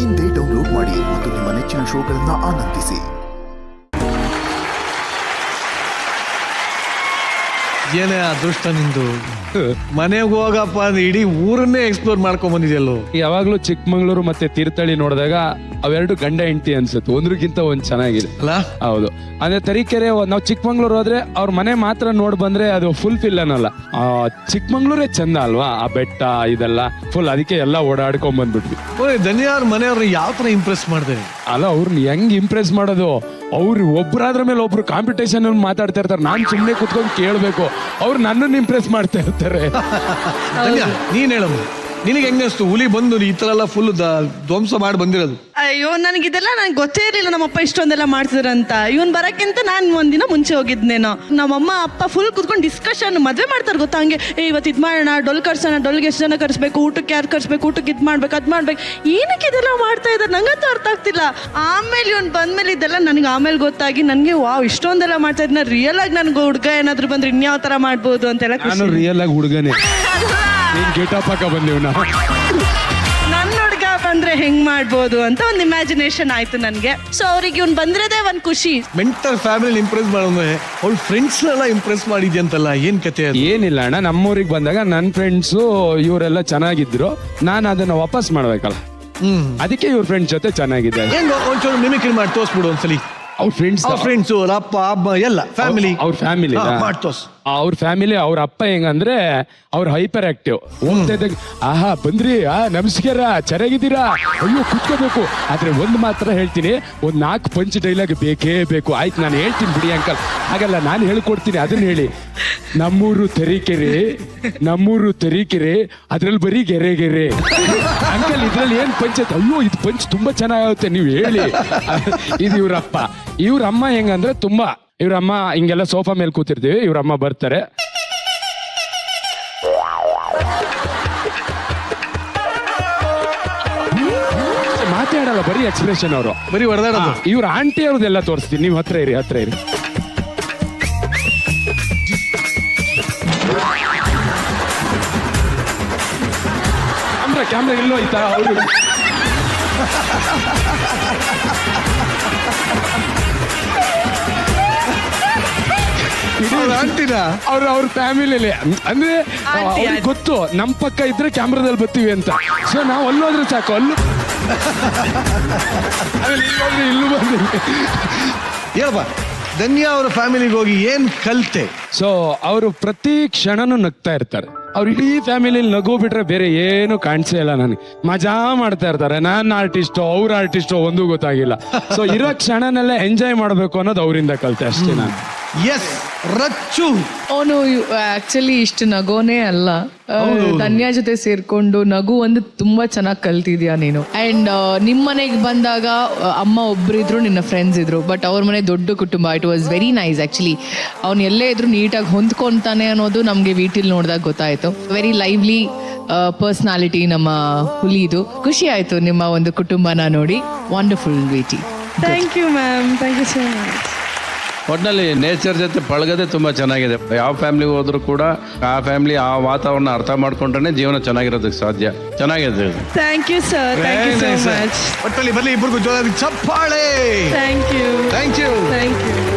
ಇಂದೇ ಡೌನ್ಲೋಡ್ ಮಾಡಿ ಮತ್ತು ನಿಮ್ಮ ನೆಚ್ಚಿನ ಶೋಗಳನ್ನ ಆನಂದಿಸಿ. ಏನೇ ಅದೃಷ್ಟ ನಿಂದು. ಮನೆಗೆ ಹೋಗಪ್ಪ ಅಂದ್ರೆ ಇಡೀ ಊರನ್ನೇ ಎಕ್ಸ್ಪ್ಲೋರ್ ಮಾಡ್ಕೊಂಡ್ ಬಂದಿದೆಯಲ್ಲೋ. ಯಾವಾಗ್ಲೂ ಚಿಕ್ಕಮಂಗ್ಳೂರು ಮತ್ತೆ ತೀರ್ಥಹಳ್ಳಿ ನೋಡಿದಾಗ ಅವೆರಡು ಗಂಡ ಹೆಂಡತಿ ಅನ್ಸುತ್ತೆ, ಒಂದ್ರಕ್ಕಿಂತ ಒಂದ್ ಚೆನ್ನಾಗಿದೆ ಅಲ್ಲ. ಹೌದು, ಅಂದ್ರೆ ತರೀಕೆರೆ ನಾವು ಚಿಕ್ಕಮಂಗ್ಳೂರು ಹೋದ್ರೆ ಅವ್ರ ಮನೆ ಮಾತ್ರ ನೋಡ್ ಬಂದ್ರೆ ಅದು ಫುಲ್ ಫಿಲ್ ಅನ್ನಲ್ಲ. ಚಿಕ್ಕಮಂಗ್ಳೂರೇ ಚಂದ ಅಲ್ವಾ, ಆ ಬೆಟ್ಟ ಇದೆಲ್ಲ ಫುಲ್, ಅದಕ್ಕೆ ಎಲ್ಲ ಓಡಾಡ್ಕೊಂಡ್ ಬಂದ್ಬಿಟ್ವಿ. ಧನ್ಯಾರ್ ಮನೆಯವ್ರನ್ನ ಯಾವ ತರ ಇಂಪ್ರೆಸ್ ಮಾಡ್ತಾರೆ ಅಲ್ಲ, ಅವ್ರನ್ನ ಹೆಂಗ್ ಇಂಪ್ರೆಸ್ ಮಾಡೋದು, ಅವ್ರು ಒಬ್ರಾದ್ರ ಮೇಲೆ ಒಬ್ರು ಕಾಂಪಿಟೇಷನ್ ಅಲ್ಲಿ ಮಾತಾಡ್ತಾ ಇರ್ತಾರೆ, ನಾನ್ ಸುಮ್ನೆ ಕುತ್ಕೊಂಡು ಕೇಳ್ಬೇಕು, ಅವ್ರು ನನ್ನನ್ನು ಇಂಪ್ರೆಸ್ ಮಾಡ್ತಾ ಇರ್ತಾರೆ. ಧನ್ಯ, ನೀನ್ ಹೇಳಮ್ಮ, ನಿನಗೆ ಹೆಂಗಸ್ತು ಹುಲಿ ಬಂದು ಈ ತರ ಎಲ್ಲ ಫುಲ್ ಧ್ವಂಸ ಮಾಡಿ ಬಂದಿರೋದು? ಅಯ್ಯೋ, ನನಗಿದೆಲ್ಲ ನಂಗೆ ಗೊತ್ತೇ ಇರಲಿಲ್ಲ ನಮ್ಮಪ್ಪ ಇಷ್ಟೊಂದೆಲ್ಲ ಮಾಡ್ತಿದ್ರಂತ. ಇವನ್ ಬರಕ್ಕಿಂತ ನಾನು ಒಂದಿನ ಮುಂಚೆ ಹೋಗಿದ್ನೇನೋ. ನಮ್ಮಮ್ಮ ಅಪ್ಪ ಫುಲ್ ಕುತ್ಕೊಂಡು ಡಿಸ್ಕಷನ್, ಮದ್ವೆ ಮಾಡ್ತಾರೆ ಗೊತ್ತಾ, ಹಂಗೆ ಇವತ್ತು ಇದ್ ಮಾಡೋಣ, ಡೊಲ್ ಕರ್ಸೋಣ, ಡೊಲ್ಗೆ ಎಷ್ಟು ಜನ ಕರ್ಸ್ಬೇಕು, ಊಟಕ್ಕೆ ಯಾರು ಕರ್ಸ್ಬೇಕು, ಊಟಕ್ಕೆ ಇದ್ ಮಾಡ್ಬೇಕು, ಅದ್ ಮಾಡ್ಬೇಕು, ಏನಕ್ಕೆ ಇದೆಲ್ಲ ಮಾಡ್ತಾ ಇದ್ದಾರೆ ನಂಗಂತೂ ಅರ್ಥ ಆಗ್ತಿಲ್ಲ. ಆಮೇಲೆ ಇವನ್ ಬಂದ್ಮೇಲೆ ಇದೆಲ್ಲ ನನಗೆ ಆಮೇಲೆ ಗೊತ್ತಾಗಿ ನನಗೆ ವಾವ್ ಇಷ್ಟೊಂದೆಲ್ಲ ಮಾಡ್ತಾ ಇದ್ನ, ರಿಯಲ್ ಆಗಿ ನನ್ಗೆ ಹುಡುಗ ಏನಾದ್ರು ಬಂದ್ರೆ ಇನ್ಯಾವ ತರ ಮಾಡ್ಬೋದು ಅಂತೆಲ್ಲ. ನಾನು ರಿಯಲ್ ಆಗಿ ಹುಡುಗನೇ, ನೀನ್ ಗೆಟಪ್ ಹಾಕ ಬಂದೇವ್ ನಾ. ನನ್ನ ಹುಡುಗ ಬಂದ್ರೆ ಹೆಂಗ್ ಮಾಡ್ಬೋದು ಅಂತ ಒಂದು ಇಮ್ಯಾಜಿನೇಷನ್ ಆಯ್ತು ನನ್ಗೆ. ಸೊ ಅವ್ರಿಗೆ ಇವ್ನು ಬಂದಿರೋದೇ ಒಂದ್ ಖುಷಿ. ಮೆಂಟಲ್ ಫ್ಯಾಮಿಲಿ ಇಂಪ್ರೆಸ್ ಮಾಡೋದ್ರೆ ಅವ್ಳ ಫ್ರೆಂಡ್ಸ್ ಎಲ್ಲ ಇಂಪ್ರೆಸ್ ಮಾಡಿದ್ಯಂತಲ್ಲ, ಏನ್ ಕತೆ ಅದು? ಏನಿಲ್ಲ ಅಣ್ಣ, ನಮ್ಮೂರಿಗೆ ಬಂದಾಗ ನನ್ನ ಫ್ರೆಂಡ್ಸು ಇವರೆಲ್ಲ ಚೆನ್ನಾಗಿದ್ರು, ನಾನು ಅದನ್ನ ವಾಪಸ್ ಮಾಡ್ಬೇಕಲ್ಲ, ಅದಕ್ಕೆ ಇವ್ರ ಫ್ರೆಂಡ್ಸ್ ಜೊತೆ ಚೆನ್ನಾಗಿದೆ. ಹೆಂಗ ಒಂಚೂರು ಮಿಮಿಕ್ರಿ ಮಾಡಿ ತೋರ್ಸ್ಬಿಡು ಒಂದ್ಸಲಿ. ಅವ್ರ ಫ್ರೆಂಡ್ಸ್ ಅವ್ರ ಅಪ್ಪ ಅಮ್ಮ ಎಲ್ಲ ಫ್ಯಾಮಿಲಿ, ಅವ್ರ ಫ್ಯಾಮಿಲಿ ಮಾಡಿ ತೋರ್ಸ್. ಅವ್ರ ಫ್ಯಾಮಿಲಿ, ಅವ್ರ ಅಪ್ಪ ಹೆಂಗಂದ್ರೆ ಅವ್ರ ಹೈಪರ್ ಆಕ್ಟಿವ್. ಹೋಗ್ತಾ ಇದ್ದಾಗ ಆಹಾ ಬಂದ್ರಿ, ನಮಸ್ಕಾರ, ಚೆನ್ನಾಗಿದ್ದೀರಾ, ಅಯ್ಯೋ ಕುತ್ಕೋಬೇಕು. ಆದ್ರೆ ಒಂದ್ ಮಾತ್ರ ಹೇಳ್ತೀನಿ, ಒಂದ್ 4 ಪಂಚ್ ಡೈಲಾಗ್ ಬೇಕೇ ಬೇಕು. ಆಯ್ತು ನಾನು ಹೇಳ್ತೀನಿ ಬಿಡಿ ಅಂಕಲ್, ಹಾಗಲ್ಲ ನಾನು ಹೇಳ್ಕೊಡ್ತೀನಿ, ಅದನ್ನ ಹೇಳಿ. ನಮ್ಮೂರು ತರೀಕೆರೆ ಅದ್ರಲ್ಲಿ ಬರೀ ಗೆರೆ ಅಂಕಲ್, ಇದ್ರಲ್ಲಿ ಏನ್ ಪಂಚಾಯತ್? ಅಯ್ಯೋ ಇದು ಪಂಚ್ ತುಂಬಾ ಚೆನ್ನಾಗುತ್ತೆ, ನೀವು ಹೇಳಿ. ಇದು ಇವ್ರಪ್ಪ. ಇವ್ರಮ್ಮ ಹೆಂಗಂದ್ರೆ ತುಂಬಾ, ಇವ್ರಮ್ಮ ಹಿಂಗೆಲ್ಲ ಸೋಫಾ ಮೇಲೆ ಕೂತಿರ್ತೀವಿ, ಇವ್ರಮ್ಮ ಬರ್ತಾರೆ, ಮಾತಾಡಲ್ಲ, ಬರೀ ಎಕ್ಸ್ಪ್ರೆಷನ್, ಅವರು ಬರೀ ಹೊಡೆದಾಡೋದು. ಇವ್ರ ಆಂಟಿ ಅವ್ರದ್ದೆಲ್ಲ ತೋರಿಸ್ತೀನಿ, ನೀವು ಹತ್ರ ಇರಿ. ಕ್ಯಾಮ್ರಾ ಎಲ್ಲೋ ಆಯ್ತಾ? ಅವರು ಅವ್ರ ಫ್ಯಾಮಿಲಿಯಲ್ಲಿ ಅಂದ್ರೆ ಅವ್ರಿಗೆ ಗೊತ್ತು ನಮ್ ಪಕ್ಕ ಇದ್ರೆ ಕ್ಯಾಮ್ರಾದಲ್ಲಿ ಬರ್ತೀವಿ ಅಂತ. ಸೊ ನಾವು ಅಲ್ಲೋದ್ರೆ ಸಾಕು, ಇಲ್ಲೂ ಬಂದಿವಿ. ಹೇಳಪ್ಪ, ಧನ್ಯ ಅವರ ಫ್ಯಾಮಿಲಿಗೆ ಹೋಗಿ ಏನ್ ಕಲ್ತೆ? ಸೊ ಅವರು ಪ್ರತಿ ಕ್ಷಣನೂ ನಗ್ತಾ ಇರ್ತಾರೆ. ಅವ್ರ ಇಡೀ ಫ್ಯಾಮಿಲಿ ನಗು ಬಿಟ್ರೆ ಬೇರೆ ಏನು ಕಾಣಿಸೇ ಇಲ್ಲ ನನಗೆ. ಮಜಾ ಮಾಡ್ತಾ ಇರ್ತಾರೆ. ನಾನ್ ಆರ್ಟಿಸ್ಟೋ ಅವ್ರ ಆರ್ಟಿಸ್ಟೋ ಒಂದೂ ಗೊತ್ತಾಗಿಲ್ಲ. ಸೊ ಇರೋ ಕ್ಷಣನೆಲ್ಲ ಎಂಜಾಯ್ ಮಾಡ್ಬೇಕು ಅನ್ನೋದು ಅವರಿಂದ ಕಲ್ತೆ ಅಷ್ಟೇ ನಾನು. ಎಸ್, ರಚ್ಚು ಅವನು ಆಕ್ಚುಲಿ ಇಷ್ಟು ನಗೋನೇ ಅಲ್ಲ, ಧನ್ಯ ಜೊತೆ ಸೇರ್ಕೊಂಡು ನಗು ಒಂದು ತುಂಬಾ ಚೆನ್ನಾಗಿ ಕಲ್ತಿದ್ಯಾ ನೀನು. ಅಂಡ್ ನಿಮ್ ಮನೆಗೆ ಬಂದಾಗ ಅಮ್ಮ ಒಬ್ರಿದ್ರು, ನಿನ್ನ ಫ್ರೆಂಡ್ಸ್ ಇದ್ರು, ಬಟ್ ಅವ್ರ ಮನೆ ದೊಡ್ಡ ಕುಟುಂಬ. It was very nice actually. ಅವ್ನು ಎಲ್ಲೇ ಇದ್ರು ನೀಟಾಗಿ ಹೊಂದ್ಕೊಂತಾನೆ ಅನ್ನೋದು ನಮ್ಗೆ ವಿಟಿಲ್ ನೋಡಿದಾಗ ಗೊತ್ತಾಯ್ತು. ವೆರಿ ಲೈವ್ಲಿ ಪರ್ಸನಾಲಿಟಿ ನಮ್ಮ ಹುಲಿದು. ಖುಷಿ ಆಯ್ತು ನಿಮ್ಮ ಒಂದು ಕುಟುಂಬನ ನೋಡಿ. ವಂಡರ್ಫುಲ್ ವಿಟಿ. Thank you ma'am, thank you so much. ಒಟ್ಟಿನಲ್ಲಿ ನೇಚರ್ ಜೊತೆ ಪಳಗದೆ ತುಂಬ ಚೆನ್ನಾಗಿದೆ. ಯಾವ ಫ್ಯಾಮಿಲಿಗೆ ಹೋದ್ರೂ ಕೂಡ ಆ ಫ್ಯಾಮಿಲಿ ಆ ವಾತಾವರಣ ಅರ್ಥ ಮಾಡ್ಕೊಂಡ್ರೆ ಜೀವನ ಚೆನ್ನಾಗಿರೋದಕ್ಕೆ ಸಾಧ್ಯ. ಚೆನ್ನಾಗಿದೆ. Thank you sir, thank you so much. ಒಟ್ಟಲ್ಲಿ ಬರ್ಲಿ ಇಬ್ಬರಿಗೂ ಜೋರಾಗಿ ಚಪ್ಪಾಳೆ. Thank you, thank you, thank you.